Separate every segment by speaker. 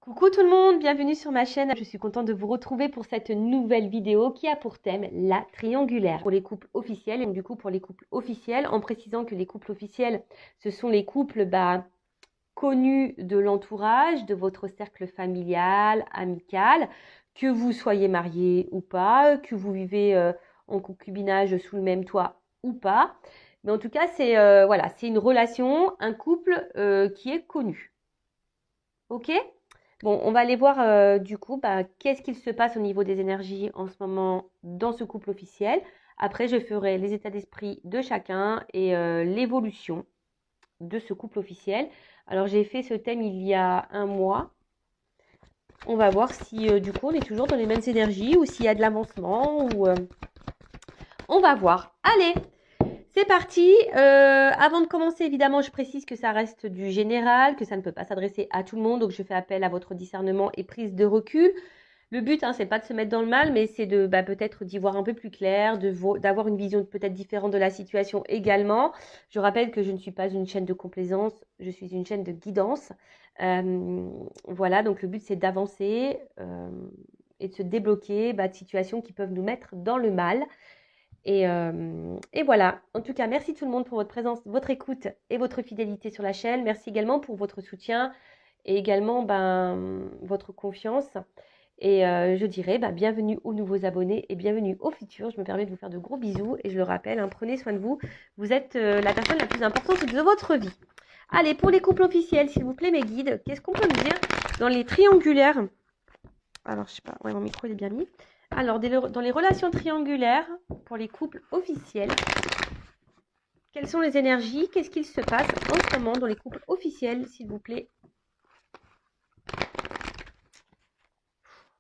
Speaker 1: Coucou tout le monde, bienvenue sur ma chaîne. Je suis contente de vous retrouver pour cette nouvelle vidéo qui a pour thème la triangulaire pour les couples officiels. Et du coup pour les couples officiels, en précisant que les couples officiels, ce sont les couples connus de l'entourage, de votre cercle familial, amical, que vous soyez marié ou pas, que vous vivez en concubinage sous le même toit ou pas. Mais en tout cas, voilà, c'est une relation, un couple qui est connu. Ok? Bon, on va aller voir du coup qu'est-ce qu'il se passe au niveau des énergies en ce moment dans ce couple officiel. Après, je ferai les états d'esprit de chacun et l'évolution de ce couple officiel. Alors, j'ai fait ce thème il y a un mois. On va voir si du coup on est toujours dans les mêmes énergies ou s'il y a de l'avancement ou on va voir. Allez, c'est parti. Avant de commencer, évidemment, je précise que ça reste du général, que ça ne peut pas s'adresser à tout le monde. Donc, je fais appel à votre discernement et prise de recul. Le but, c'est pas de se mettre dans le mal, mais c'est de peut-être d'y voir un peu plus clair, d'avoir une vision peut-être différente de la situation également. Je rappelle que je ne suis pas une chaîne de complaisance, je suis une chaîne de guidance. Voilà, donc le but, c'est d'avancer et de se débloquer de situations qui peuvent nous mettre dans le mal. Et voilà, en tout cas, merci tout le monde pour votre présence, votre écoute et votre fidélité sur la chaîne. Merci également pour votre soutien et également votre confiance. Et je dirais bienvenue aux nouveaux abonnés et bienvenue aux futurs. Je me permets de vous faire de gros bisous et je le rappelle, prenez soin de vous. Vous êtes la personne la plus importante de votre vie. Allez, pour les couples officiels, s'il vous plaît, mes guides, qu'est-ce qu'on peut me dire dans les triangulaires? Alors, je sais pas, ouais, mon micro il est bien mis. Alors, dans les relations triangulaires, pour les couples officiels, quelles sont les énergies? Qu'est-ce qu'il se passe en ce moment dans les couples officiels, s'il vous plaît?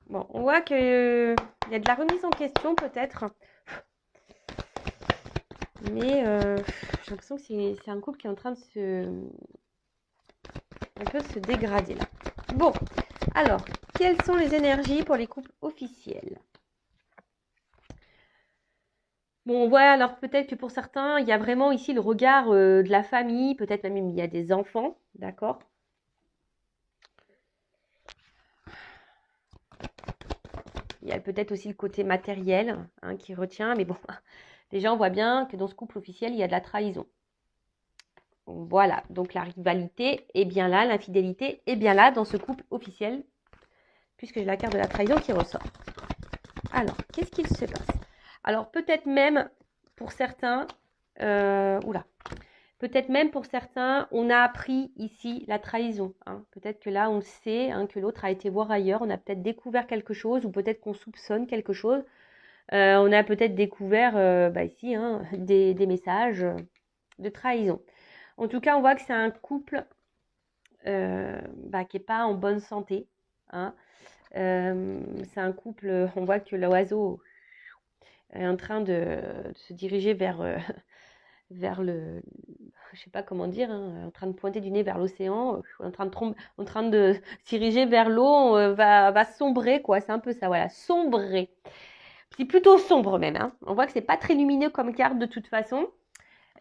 Speaker 1: Bon, on voit qu'il y a de la remise en question peut-être. Mais j'ai l'impression que c'est un couple qui est en train de un peu se dégrader là. Bon, alors, quelles sont les énergies pour les couples officiels? Bon, on voit alors peut-être que pour certains, il y a vraiment ici le regard de la famille, peut-être même il y a des enfants, d'accord? Il y a peut-être aussi le côté matériel qui retient, mais bon, déjà on voit bien que dans ce couple officiel, il y a de la trahison. Voilà, donc la rivalité est bien là, l'infidélité est bien là dans ce couple officiel, puisque j'ai la carte de la trahison qui ressort. Alors, qu'est-ce qu'il se passe? Alors, peut-être même pour certains, peut-être même pour certains, on a appris ici la trahison. Peut-être que là, on sait que l'autre a été voir ailleurs, on a peut-être découvert quelque chose, ou peut-être qu'on soupçonne quelque chose. On a peut-être découvert ici des messages de trahison. En tout cas, on voit que c'est un couple qui n'est pas en bonne santé. C'est un couple, on voit que l'oiseau est en train de se diriger vers le, je sais pas comment dire, en train de pointer du nez vers l'océan, en train de se diriger vers l'eau, va sombrer, quoi. C'est un peu ça, voilà, sombrer. C'est plutôt sombre même. On voit que c'est pas très lumineux comme carte de toute façon.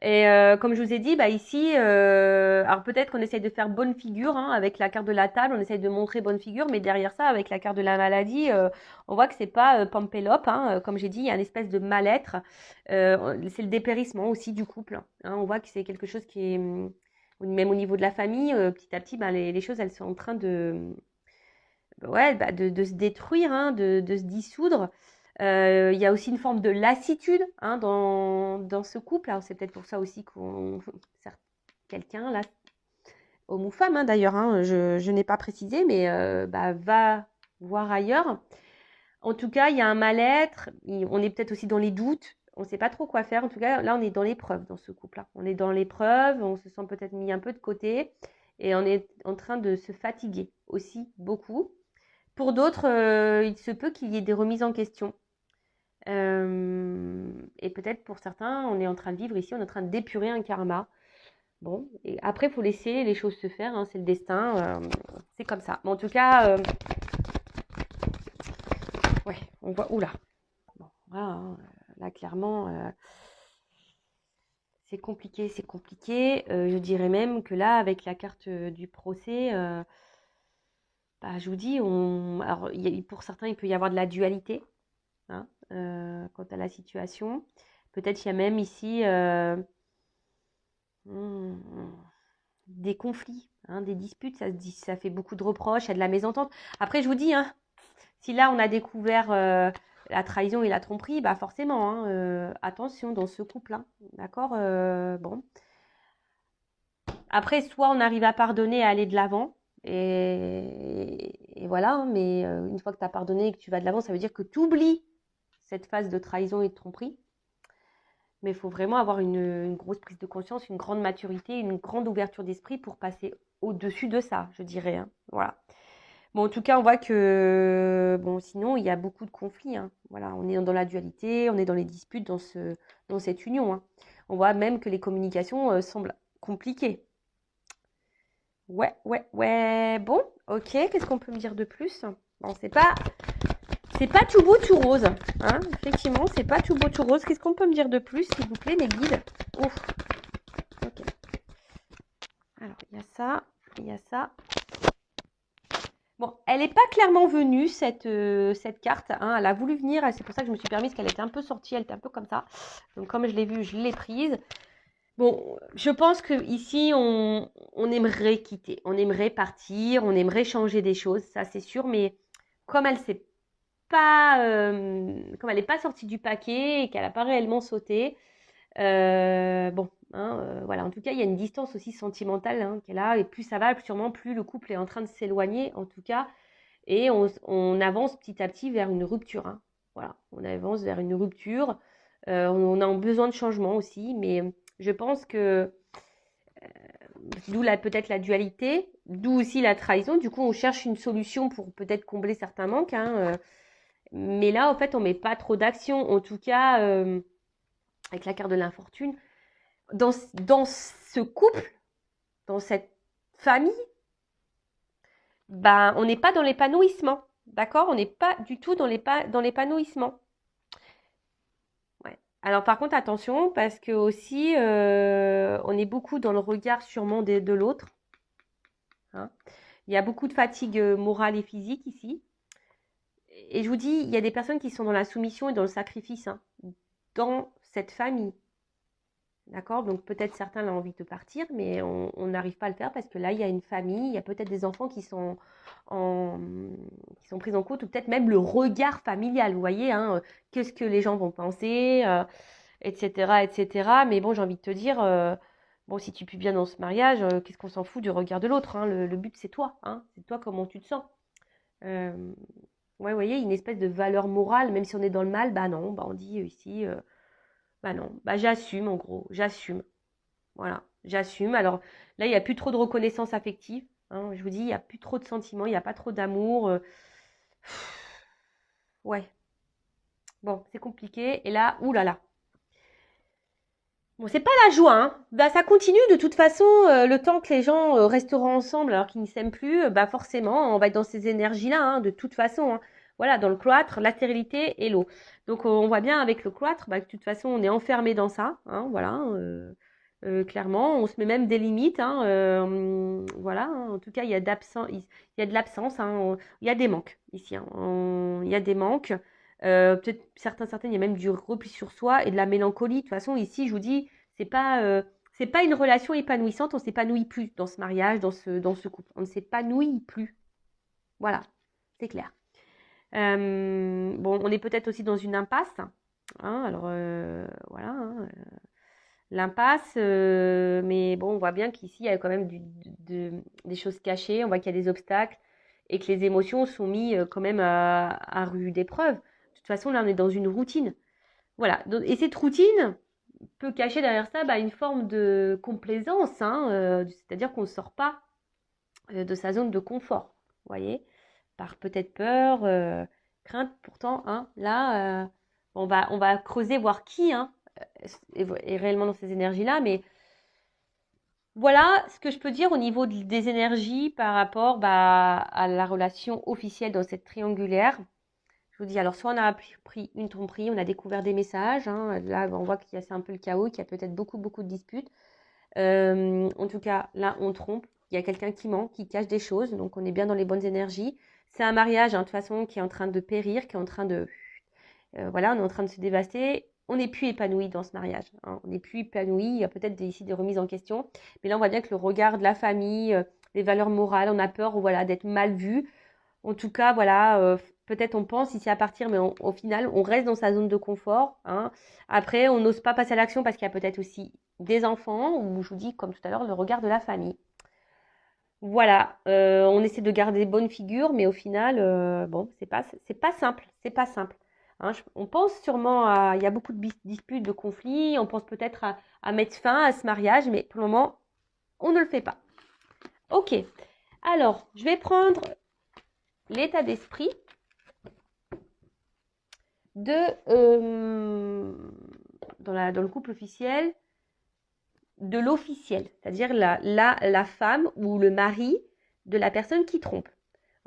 Speaker 1: Et comme je vous ai dit, ici, alors peut-être qu'on essaye de faire bonne figure avec la carte de la table, on essaye de montrer bonne figure, mais derrière ça, avec la carte de la maladie, on voit que c'est pas Pampélope, comme j'ai dit, il y a une espèce de mal-être. C'est le dépérissement aussi du couple. On voit que c'est quelque chose qui est, même au niveau de la famille, petit à petit, les choses, elles sont en train de se détruire, de se dissoudre. Il y a aussi une forme de lassitude dans ce couple. Alors, c'est peut-être pour ça aussi qu'on quelqu'un, là, homme ou femme d'ailleurs, je n'ai pas précisé, mais va voir ailleurs. En tout cas, il y a un mal-être. On est peut-être aussi dans les doutes. On ne sait pas trop quoi faire. En tout cas, là, on est dans l'épreuve dans ce couple-là. On est dans l'épreuve. On se sent peut-être mis un peu de côté. Et on est en train de se fatiguer aussi beaucoup. Pour d'autres, il se peut qu'il y ait des remises en question. Et peut-être pour certains, on est en train de vivre ici, on est en train d'épurer un karma. Bon, et après, il faut laisser les choses se faire, c'est le destin, c'est comme ça. Mais en tout cas, ouais, on voit, oula, bon, voilà, là, clairement, c'est compliqué, c'est compliqué. Je dirais même que là, avec la carte du procès, bah, je vous dis, alors, pour certains, il peut y avoir de la dualité, hein, quant à la situation. Peut-être il y a même ici hmm, des conflits, hein, des disputes, ça fait beaucoup de reproches, il y a de la mésentente. Après, je vous dis, hein, si là on a découvert la trahison et la tromperie, bah forcément, hein, attention dans ce couple-là, d'accord, bon. Après, soit on arrive à pardonner et à aller de l'avant, et voilà, hein, mais une fois que tu as pardonné et que tu vas de l'avant, ça veut dire que tu oublies cette phase de trahison et de tromperie. Mais il faut vraiment avoir une grosse prise de conscience, une grande maturité, une grande ouverture d'esprit pour passer au-dessus de ça, je dirais, hein. Voilà. Bon, en tout cas, on voit que, bon, sinon, il y a beaucoup de conflits, hein. Voilà, on est dans la dualité, on est dans les disputes dans cette union, hein. On voit même que les communications semblent compliquées. Ouais, ouais, ouais. Bon, ok, qu'est-ce qu'on peut me dire de plus? Bon, c'est pas tout beau, tout rose, hein. Effectivement, c'est pas tout beau, tout rose. Qu'est-ce qu'on peut me dire de plus, s'il vous plaît, mes guides? Ouf. Ok. Alors, il y a ça, il y a ça. Bon, elle n'est pas clairement venue, cette carte, hein. Elle a voulu venir, c'est pour ça que je me suis permise qu'elle était un peu sortie, elle était un peu comme ça. Donc, comme je l'ai vue, je l'ai prise. Bon, je pense qu'ici, on aimerait quitter, on aimerait partir, on aimerait changer des choses, ça c'est sûr, mais comme elle s'est pas, comme elle n'est pas sortie du paquet et qu'elle n'a pas réellement sauté, bon, hein, voilà. En tout cas, il y a une distance aussi sentimentale, hein, qu'elle a, et plus ça va, sûrement plus le couple est en train de s'éloigner, en tout cas, et on avance petit à petit vers une rupture, hein. Voilà, on avance vers une rupture. On a besoin de changement aussi, mais je pense que d'où peut-être la dualité, d'où aussi la trahison. Du coup, on cherche une solution pour peut-être combler certains manques, hein, mais là, en fait, on met pas trop d'action. En tout cas, avec la carte de l'infortune, dans ce couple, dans cette famille, ben, on n'est pas dans l'épanouissement. D'accord? On n'est pas du tout dans l'épanouissement. Ouais. Alors par contre, attention, parce que aussi, on est beaucoup dans le regard sûrement de l'autre, hein. Il y a beaucoup de fatigue morale et physique ici. Et je vous dis, il y a des personnes qui sont dans la soumission et dans le sacrifice, hein, dans cette famille. D'accord? Donc peut-être certains ont envie de partir, mais on n'arrive pas à le faire parce que là, il y a une famille, il y a peut-être des enfants qui sont pris en compte, ou peut-être même le regard familial, vous voyez, hein, qu'est-ce que les gens vont penser, etc., etc. Mais bon, j'ai envie de te dire, bon, si tu pues bien dans ce mariage, qu'est-ce qu'on s'en fout du regard de l'autre, hein, le but, c'est toi, hein, c'est toi, comment tu te sens. Euh, ouais, vous voyez, une espèce de valeur morale, même si on est dans le mal, bah non, bah on dit ici, bah non, bah j'assume en gros, j'assume. Voilà, j'assume. Alors là, il n'y a plus trop de reconnaissance affective, hein. Je vous dis, il n'y a plus trop de sentiments, il n'y a pas trop d'amour. Ouais, bon, c'est compliqué. Et là, oulala. Bon, c'est pas la joie, hein. Bah, ça continue de toute façon, le temps que les gens resteront ensemble alors qu'ils ne s'aiment plus, bah forcément, on va être dans ces énergies-là, hein, de toute façon, hein. Voilà, dans le cloître, la stérilité et l'eau. Donc, on voit bien avec le cloître, bah, que de toute façon, on est enfermé dans ça, hein, voilà. Clairement, on se met même des limites, hein, voilà, hein. En tout cas, il y a de l'absence, hein, il y a des manques ici, hein. Il y a des manques. Peut-être certaines, il y a même du repli sur soi et de la mélancolie. De toute façon, ici, je vous dis, c'est pas, euh, c'est pas une relation épanouissante. On s'épanouit plus dans ce mariage, dans ce couple. On ne s'épanouit plus. Voilà, c'est clair. Bon, on est peut-être aussi dans une impasse, hein. Alors, voilà, hein, l'impasse, mais bon, on voit bien qu'ici, il y a quand même des choses cachées. On voit qu'il y a des obstacles et que les émotions sont mises quand même à rude épreuve. De toute façon, là, on est dans une routine. Voilà. Et cette routine peut cacher derrière ça, bah, une forme de complaisance, hein, c'est-à-dire qu'on ne sort pas de sa zone de confort, vous voyez, par peut-être peur, crainte. Pourtant, hein, là, on va creuser, voir qui, hein, est réellement dans ces énergies-là, mais voilà ce que je peux dire au niveau des énergies par rapport, bah, à la relation officielle dans cette triangulaire. Je vous dis, alors soit on a pris une tromperie, on a découvert des messages, hein. Là on voit c'est un peu le chaos, qu'il y a peut-être beaucoup, beaucoup de disputes. En tout cas, là on trompe, Il y a quelqu'un qui ment, qui cache des choses, donc on est bien dans les bonnes énergies. C'est un mariage, hein, de toute façon, qui est en train de périr, qui est en train de... voilà, on est en train de se dévaster. On n'est plus épanoui dans ce mariage, hein. On n'est plus épanoui. Il y a peut-être ici des remises en question. Mais là, on voit bien que le regard de la famille, les valeurs morales, on a peur, voilà, d'être mal vu. En tout cas, voilà, peut-être on pense ici à partir, mais au final, on reste dans sa zone de confort, hein. Après, on n'ose pas passer à l'action parce qu'il y a peut-être aussi des enfants, ou je vous dis, comme tout à l'heure, le regard de la famille. Voilà, on essaie de garder bonne figure, mais au final, bon, c'est pas simple, c'est pas simple. Hein, on pense sûrement à, il y a beaucoup de disputes, de conflits, on pense peut-être à mettre fin à ce mariage, mais pour le moment, on ne le fait pas. Ok, alors, je vais prendre l'état d'esprit de dans le couple officiel, de l'officiel, c'est-à-dire la femme ou le mari de la personne qui trompe.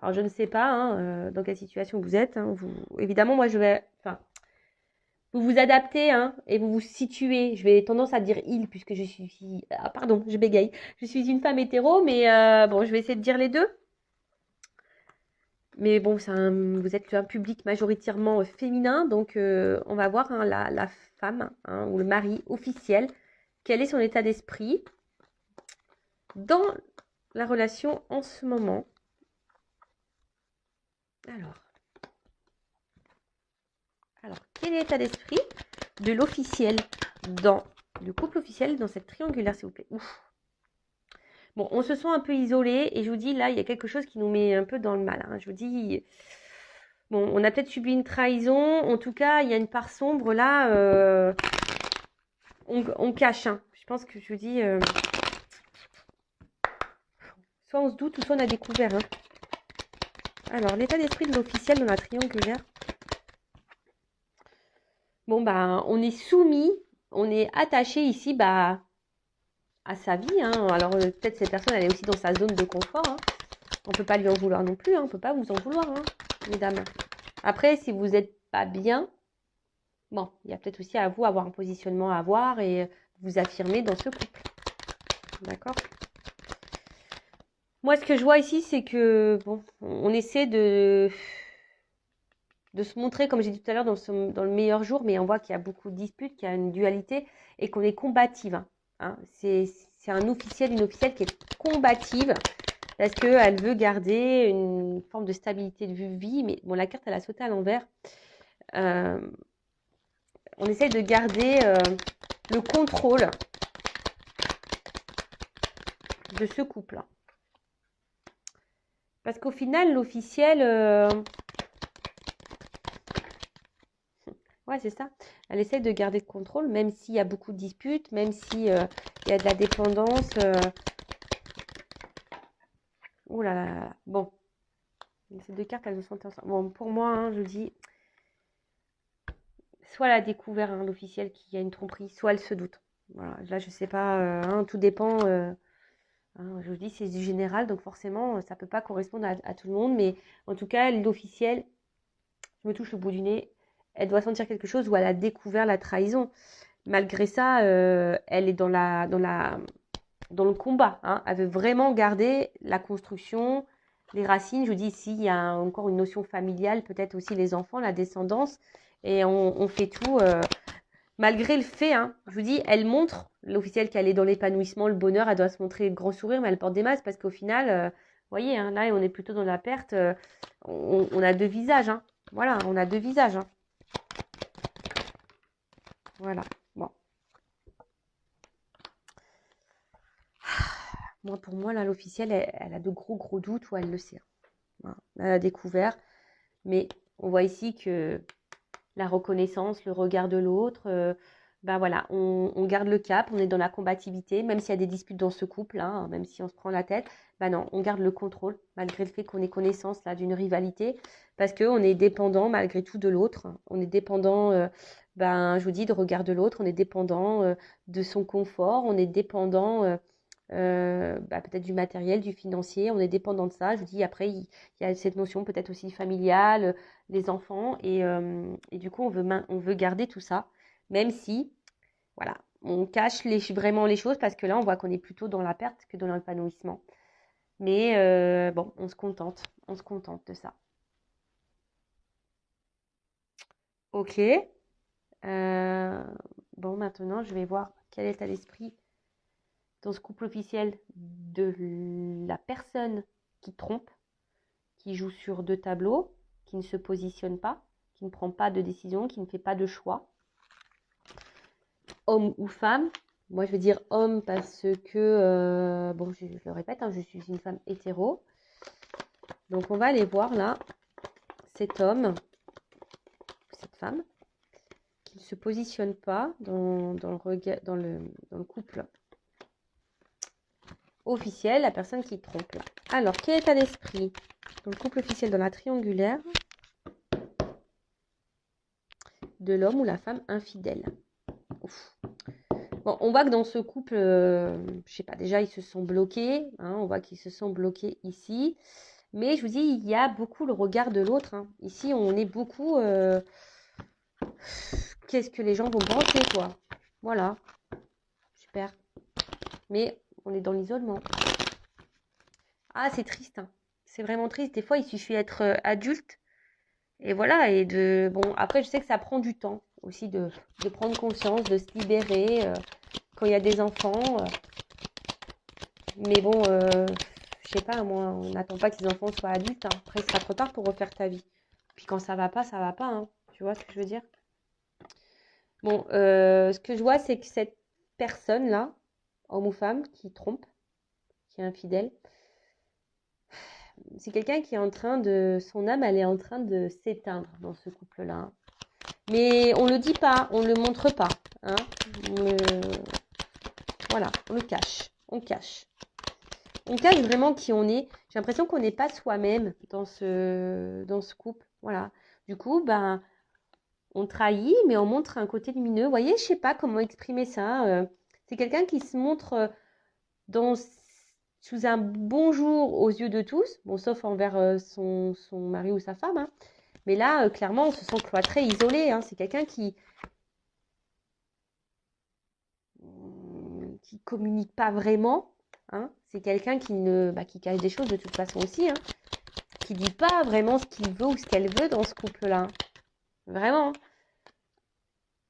Speaker 1: Alors je ne sais pas hein, dans quelle situation vous êtes. Hein, évidemment, moi je vais, enfin, vous vous adaptez hein, et vous vous situez. Je vais tendance à dire il puisque je suis, ah pardon, je bégaye. Je suis une femme hétéro, mais bon, je vais essayer de dire les deux. Mais bon, vous êtes un public majoritairement féminin, donc on va voir hein, la femme hein, ou le mari officiel, quel est son état d'esprit dans la relation en ce moment. Alors quel est l'état d'esprit de l'officiel dans le couple officiel dans cette triangulaire, s'il vous plaît. Ouf. Bon, on se sent un peu isolé et je vous dis, là, il y a quelque chose qui nous met un peu dans le mal. Hein. Je vous dis, bon, on a peut-être subi une trahison. En tout cas, il y a une part sombre là. On cache. Hein. Je pense que je vous dis, soit on se doute ou soit on a découvert. Hein. Alors, l'état d'esprit de l'officiel dans la triangulaire. Bon, bah, on est soumis, on est attaché ici, bah, à sa vie. Hein. Alors, peut-être cette personne, elle est aussi dans sa zone de confort. Hein. On ne peut pas lui en vouloir non plus. Hein. On ne peut pas vous en vouloir, hein, mesdames. Après, si vous n'êtes pas bien, bon, il y a peut-être aussi à vous avoir un positionnement à avoir et vous affirmer dans ce couple. D'accord ? Moi, ce que je vois ici, c'est que, bon, on essaie de se montrer, comme j'ai dit tout à l'heure, dans le meilleur jour, mais on voit qu'il y a beaucoup de disputes, qu'il y a une dualité et qu'on est combative. Hein. C'est un officiel, une officielle qui est combative parce qu'elle veut garder une forme de stabilité de vie. Mais bon, la carte, elle a sauté à l'envers. On essaie de garder le contrôle de ce couple. Parce qu'au final, l'officiel... ouais, c'est ça. Elle essaie de garder le contrôle, même s'il y a beaucoup de disputes, même s'il y a de la dépendance. Oh là là là là. Bon. Ces deux cartes, elles sont ensemble. Bon, pour moi, hein, je dis... Soit elle a découvert hein, l'officiel qu'il y a une tromperie, soit elle se doute. Voilà. Là, je sais pas. Hein, tout dépend... Hein, je vous dis, c'est du général, donc forcément, ça ne peut pas correspondre à tout le monde. Mais en tout cas, l'officiel, je me touche le bout du nez, elle doit sentir quelque chose ou elle a découvert la trahison. Malgré ça, elle est dans le combat. Hein. Elle veut vraiment garder la construction, les racines. Je vous dis ici, il y a encore une notion familiale, peut-être aussi les enfants, la descendance. Et on fait tout... malgré le fait, hein, je vous dis, elle montre, l'officielle, qu'elle est dans l'épanouissement, le bonheur, elle doit se montrer le grand sourire, mais elle porte des masques parce qu'au final, vous voyez, hein, là, on est plutôt dans la perte. On a deux visages. Hein. Voilà, on a deux visages. Hein. Voilà, bon. Moi, pour moi, là, l'officielle, elle a de gros doutes ou elle le sait. Voilà. Elle a découvert, mais on voit ici que la reconnaissance, le regard de l'autre, ben voilà, on garde le cap, on est dans la combativité, même s'il y a des disputes dans ce couple, hein, même si on se prend la tête, ben non, on garde le contrôle, malgré le fait qu'on ait connaissance là d'une rivalité, parce qu'on est dépendant malgré tout de l'autre, on est dépendant, ben, je vous dis, de regard de l'autre, on est dépendant de son confort, on est dépendant bah, peut-être du matériel, du financier, on est dépendant de ça. Je vous dis, après, il y a cette notion peut-être aussi familiale, les enfants, et du coup, on veut garder tout ça, même si, voilà, on cache vraiment les choses, parce que là, on voit qu'on est plutôt dans la perte que dans l'épanouissement. Mais bon, on se contente de ça. Ok. Bon, maintenant, je vais voir quel est l'état d'esprit dans ce couple officiel de la personne qui trompe, qui joue sur 2 tableaux, qui ne se positionne pas, qui ne prend pas de décision, qui ne fait pas de choix. Homme ou femme. Moi, je vais dire homme parce que, bon, je le répète, hein, je suis une femme hétéro. Donc, on va aller voir là, cet homme, cette femme, qui ne se positionne pas dans le couple officiel, la personne qui trompe. Là. Alors, quel état d'esprit dans le couple officiel, dans la triangulaire, de l'homme ou la femme infidèle? Ouf. Bon, on voit que dans ce couple, je sais pas, déjà, ils se sont bloqués. Hein, on voit qu'ils se sont bloqués ici. Mais je vous dis, il y a beaucoup le regard de l'autre. Hein. Ici, on est beaucoup... qu'est-ce que les gens vont penser, quoi. Voilà. Super. Mais on est dans l'isolement. Ah, c'est triste. Hein. C'est vraiment triste. Des fois, il suffit d'être adulte. Et voilà. Et de... Bon, après, je sais que ça prend du temps aussi de prendre conscience, de se libérer quand il y a des enfants. Mais bon, je sais pas, moi, on n'attend pas que les enfants soient adultes. Hein. Après, il sera trop tard pour refaire ta vie. Puis quand ça va pas, ça va pas. Hein. Tu vois ce que je veux dire? Bon, ce que je vois, c'est que cette personne-là, homme ou femme, qui trompe, qui est infidèle, c'est quelqu'un qui est en train de... Son âme, elle est en train de s'éteindre dans ce couple-là. Hein. Mais on le dit pas, on le montre pas. Hein. Voilà, on le cache. On cache. On cache vraiment qui on est. J'ai l'impression qu'on n'est pas soi-même dans ce couple. Voilà. Du coup, ben, on trahit, mais on montre un côté lumineux. Vous voyez, je sais pas comment exprimer ça. C'est quelqu'un qui se montre dans, sous un bon jour aux yeux de tous. Bon, sauf envers son mari ou sa femme. Hein. Mais là, clairement, on se sent cloîtré, isolé. Hein. C'est quelqu'un qui communique pas vraiment. Hein. C'est quelqu'un qui cache des choses de toute façon aussi. Hein. Qui dit pas vraiment ce qu'il veut ou ce qu'elle veut dans ce couple-là. Vraiment.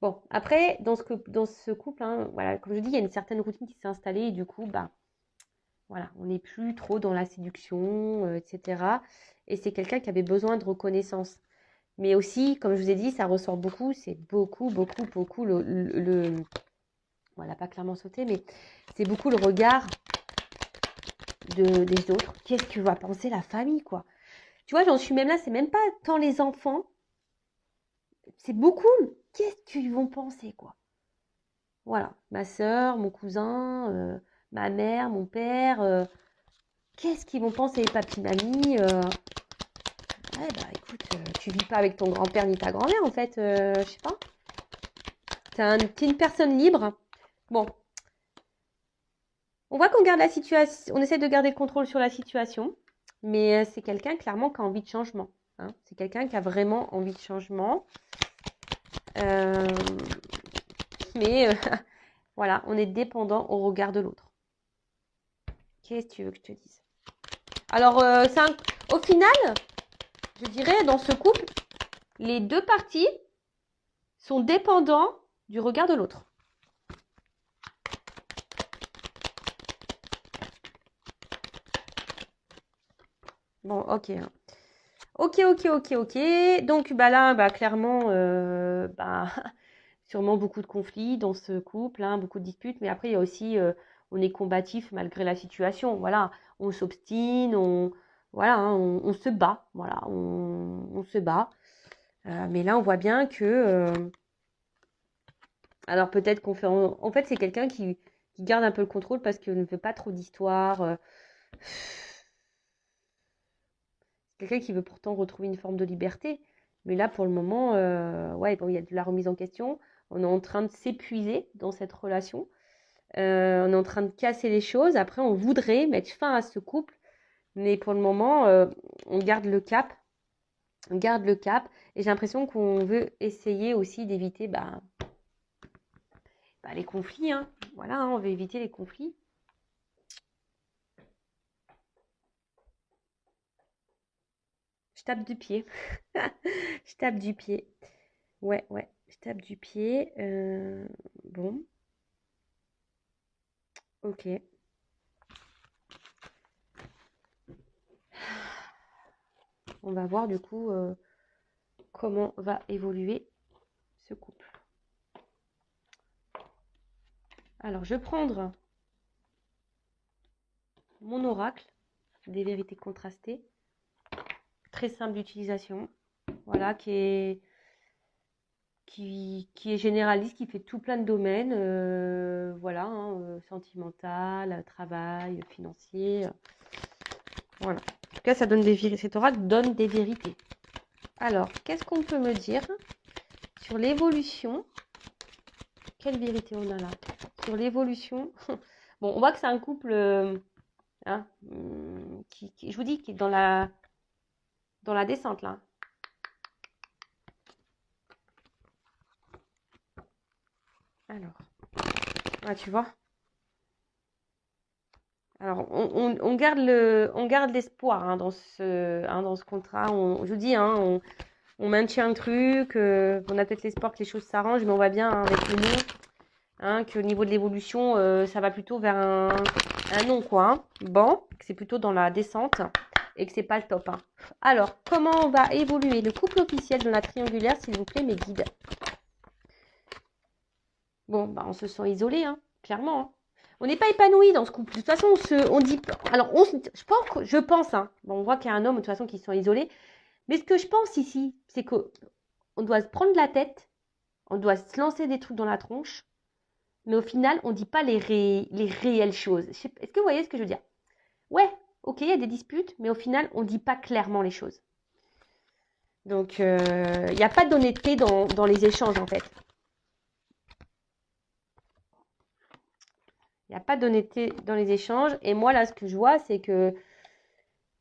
Speaker 1: Bon, après, dans ce couple, hein, voilà, comme je dis, il y a une certaine routine qui s'est installée et du coup, bah, voilà, on n'est plus trop dans la séduction, etc. Et c'est quelqu'un qui avait besoin de reconnaissance. Mais aussi, comme je vous ai dit, ça ressort beaucoup, c'est beaucoup, beaucoup, beaucoup voilà, pas clairement sauté, mais c'est beaucoup le regard des autres. Qu'est-ce que va penser la famille, quoi? Tu vois, j'en suis même là, c'est même pas tant les enfants, c'est beaucoup, qu'est-ce qu'ils vont penser, quoi? Voilà, ma soeur, mon cousin, ma mère, mon père, qu'est-ce qu'ils vont penser, papy, mamie Ouais, bah écoute, tu vis pas avec ton grand-père ni ta grand-mère, en fait, je sais pas. T'es une personne libre. Bon, on voit qu'on garde la situation, on essaie de garder le contrôle sur la situation, mais c'est quelqu'un clairement qui a envie de changement. Hein. C'est quelqu'un qui a vraiment envie de changement. Euh, mais voilà, on est dépendant au regard de l'autre. Qu'est-ce que tu veux que je te dise? Alors, au final, je dirais, dans ce couple, les deux parties sont dépendants du regard de l'autre. Bon, ok. Ok. Donc, bah là, bah, clairement, bah, sûrement beaucoup de conflits dans ce couple, hein, beaucoup de disputes. Mais après, il y a aussi, on est combatif malgré la situation. Voilà, on s'obstine, voilà, hein, on se bat. Voilà, on se bat. Mais là, on voit bien que... alors peut-être qu'on fait... En fait, c'est quelqu'un qui garde un peu le contrôle parce qu'il ne veut pas trop d'histoire. Quelqu'un qui veut pourtant retrouver une forme de liberté. Mais là, pour le moment, ouais, bon, il y a de la remise en question. On est en train de s'épuiser dans cette relation. On est en train de casser les choses. Après, on voudrait mettre fin à ce couple. Mais pour le moment, on garde le cap. On garde le cap. Et j'ai l'impression qu'on veut essayer aussi d'éviter les conflits. Hein. Voilà, hein, on veut éviter les conflits. Je tape du pied. Je tape du pied. Ouais, je tape du pied. Bon, ok. On va voir du coup comment va évoluer ce couple. Alors, je vais prendre mon oracle des vérités contrastées. Très simple d'utilisation. Voilà, qui est généraliste, qui fait tout plein de domaines, voilà, hein, sentimental, travail, financier, voilà. En tout cas, ça donne cet oracle donne des vérités. Alors, qu'est-ce qu'on peut me dire sur l'évolution? Quelle vérité on a là? Sur l'évolution, bon, on voit que c'est un couple, hein, je vous dis, qui est dans la descente là. Alors, ah, tu vois. Alors, on garde l'espoir hein, dans ce contrat. Je vous dis, hein, on maintient le truc. On a peut-être l'espoir que les choses s'arrangent, mais on voit bien hein, avec le non, hein, qu'au niveau de l'évolution, ça va plutôt vers un non, quoi. Hein. Bon, que c'est plutôt dans la descente et que c'est pas le top. Hein. Alors, comment on va évoluer le couple officiel dans la triangulaire, s'il vous plaît, mes guides? Bon, bah, on se sent isolé, hein, clairement. Hein. On n'est pas épanoui dans ce couple. De toute façon, on dit. Alors, je pense, hein. Bon, on voit qu'il y a un homme, de toute façon, qui se sent isolé. Mais ce que je pense ici, c'est qu'on doit se prendre la tête, on doit se lancer des trucs dans la tronche, mais au final, on ne dit pas les réelles choses. Est-ce que vous voyez ce que je veux dire? Ouais, ok, il y a des disputes, mais au final, on ne dit pas clairement les choses. Donc, il n'y a pas d'honnêteté dans les échanges, en fait. Il n'y a pas d'honnêteté dans les échanges. Et moi, là, ce que je vois, c'est que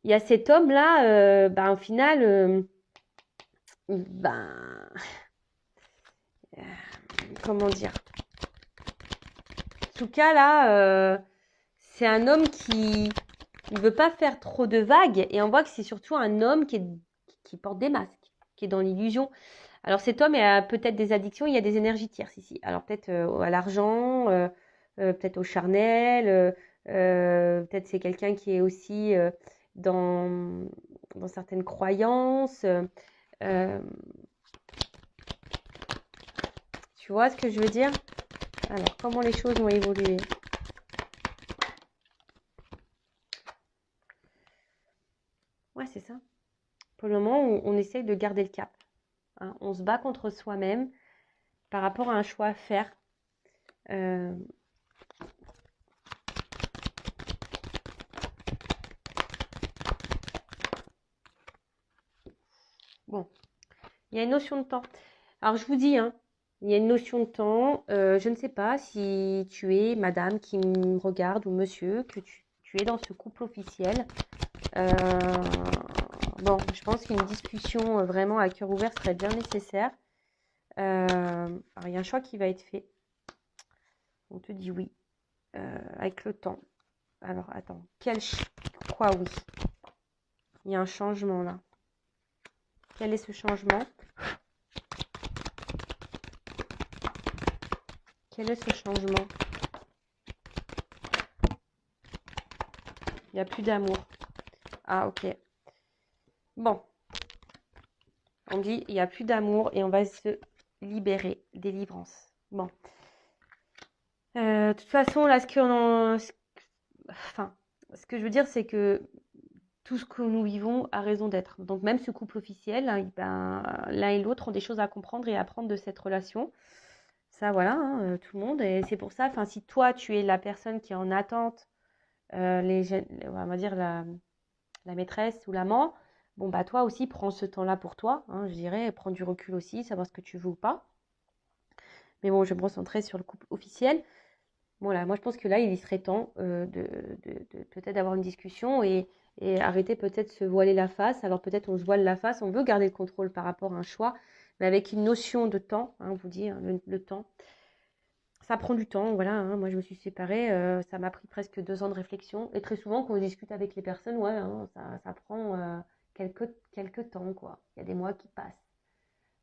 Speaker 1: il y a cet homme-là, ben, au final, ben, comment dire? En tout cas, là, c'est un homme qui ne veut pas faire trop de vagues. Et on voit que c'est surtout un homme qui porte des masques, qui est dans l'illusion. Alors, cet homme a peut-être des addictions, il y a des énergies tierces ici. Alors, peut-être à l'argent, peut-être au charnel, peut-être c'est quelqu'un qui est aussi dans, dans certaines croyances. Tu vois ce que je veux dire? Alors, comment les choses vont évoluer? Ouais, c'est ça. Pour le moment, on essaye de garder le cap. Hein. On se bat contre soi-même par rapport à un choix à faire. Bon, il y a une notion de temps. Alors, je vous dis, hein, il y a une notion de temps. Je ne sais pas si tu es madame qui me regarde ou monsieur, que tu es dans ce couple officiel. Bon, je pense qu'une discussion vraiment à cœur ouvert serait bien nécessaire. Alors, il y a un choix qui va être fait. On te dit oui, avec le temps. Alors, attends. Quoi oui? Il y a un changement là. Quel est ce changement? Quel est ce changement? Il n'y a plus d'amour. Ah, ok. Bon. On dit il n'y a plus d'amour et on va se libérer. Délivrance. Bon. De toute façon, là, ce que je veux dire, c'est que tout ce que nous vivons a raison d'être. Donc, même ce couple officiel, hein, ben, l'un et l'autre ont des choses à comprendre et à apprendre de cette relation. Ça, voilà, hein, tout le monde. Et c'est pour ça, si toi, tu es la personne qui est en attente, on va dire la maîtresse ou l'amant, bon, bah, toi aussi, prends ce temps-là pour toi. Hein, je dirais, prends du recul aussi, savoir ce que tu veux ou pas. Mais bon, je vais me recentrer sur le couple officiel. Voilà, moi, je pense que là, il serait temps de peut-être d'avoir une discussion et arrêter peut-être de se voiler la face. Alors, peut-être on se voile la face, on veut garder le contrôle par rapport à un choix, mais avec une notion de temps, hein, on vous dit, hein, le temps. Ça prend du temps, voilà. Hein. Moi, je me suis séparée, ça m'a pris presque 2 ans de réflexion. Et très souvent, quand on discute avec les personnes, ouais, hein, ça prend quelques temps, quoi. Il y a des mois qui passent.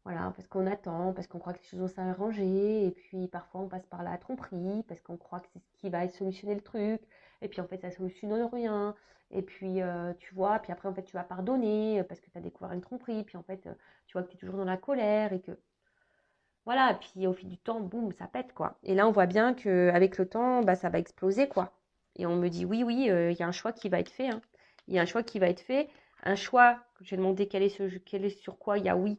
Speaker 1: Voilà, parce qu'on attend, parce qu'on croit que les choses vont s'arranger, et puis parfois on passe par la tromperie, parce qu'on croit que c'est ce qui va solutionner le truc, et puis en fait ça solutionne rien, et puis tu vois, puis après en fait tu vas pardonner, parce que tu as découvert une tromperie, puis en fait tu vois que tu es toujours dans la colère, et que voilà, et puis au fil du temps, boum, ça pète quoi. Et là on voit bien qu'avec le temps, bah, ça va exploser quoi. Et on me dit oui, oui, il y a un choix qui va être fait, hein. Il y a un choix qui va être fait, un choix, j'ai demandé quel est sur quoi il y a oui.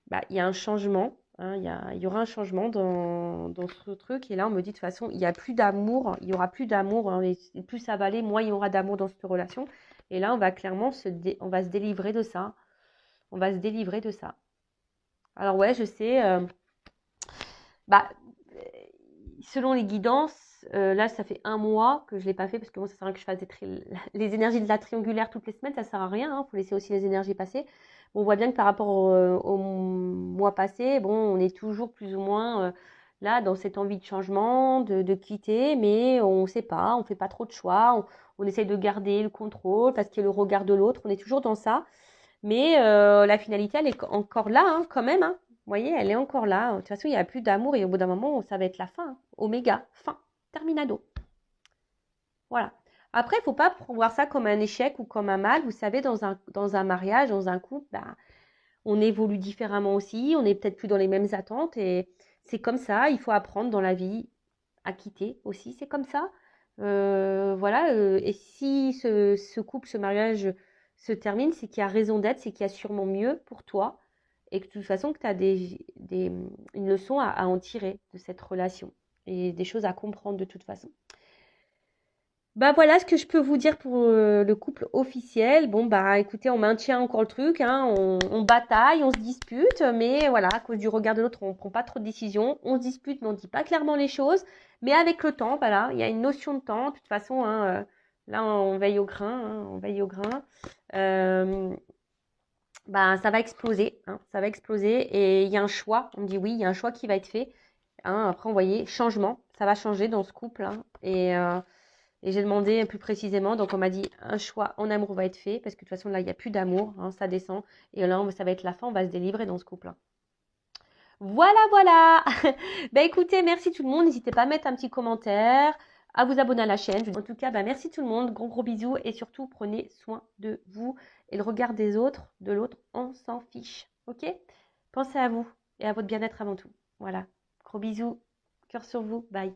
Speaker 1: Bah, il y a un changement, hein, il y aura un changement dans ce truc. Et là, on me dit de toute façon, il n'y a plus d'amour, il n'y aura plus d'amour, hein, et plus ça va aller, moins il y aura d'amour dans cette relation. Et là, on va clairement on va se délivrer de ça. On va se délivrer de ça. Alors ouais, je sais, bah, selon les guidances, là, ça fait un mois que je ne l'ai pas fait parce que moi, ça sert à rien que je fasse les énergies de la triangulaire toutes les semaines, ça ne sert à rien. Il faut laisser aussi les énergies passer. On voit bien que par rapport au mois passé, bon, on est toujours plus ou moins là dans cette envie de changement, de quitter, mais on ne sait pas, on ne fait pas trop de choix. On essaye de garder le contrôle parce qu'il y a le regard de l'autre. On est toujours dans ça. Mais la finalité, elle est encore là, hein, quand même, hein. Vous voyez, elle est encore là. De toute façon, il n'y a plus d'amour et au bout d'un moment, ça va être la fin, hein. Oméga, fin, terminado. Voilà. Après, il ne faut pas voir ça comme un échec ou comme un mal. Vous savez, dans un mariage, dans un couple, bah, on évolue différemment aussi. On n'est peut-être plus dans les mêmes attentes. Et c'est comme ça. Il faut apprendre dans la vie à quitter aussi. C'est comme ça. Voilà. Et si ce couple, ce mariage se termine, c'est qu'il y a raison d'être, c'est qu'il y a sûrement mieux pour toi. Et que de toute façon, que tu as une leçon à en tirer de cette relation. Et des choses à comprendre de toute façon. Bah voilà ce que je peux vous dire pour le couple officiel. Bon bah écoutez, on maintient encore le truc, hein, on bataille, on se dispute, mais voilà, à cause du regard de l'autre, on prend pas trop de décisions. On se dispute, mais on dit pas clairement les choses. Mais avec le temps, voilà, il y a une notion de temps. De toute façon, hein, là on veille au grain, hein, on veille au grain. Bah ça va exploser, hein, ça va exploser. Et il y a un choix. On me dit oui, il y a un choix qui va être fait. Hein, après, on voyait changement, ça va changer dans ce couple, hein, et j'ai demandé plus précisément, donc on m'a dit un choix en amour va être fait, parce que de toute façon là il n'y a plus d'amour, hein, ça descend, et là ça va être la fin, on va se délivrer dans ce couple. Voilà, voilà. Ben écoutez, merci tout le monde, n'hésitez pas à mettre un petit commentaire, à vous abonner à la chaîne. En tout cas, ben, merci tout le monde, gros gros bisous, et surtout prenez soin de vous, et le regard des autres, de l'autre, on s'en fiche, ok? Pensez à vous, et à votre bien-être avant tout. Voilà, gros bisous, cœur sur vous, bye.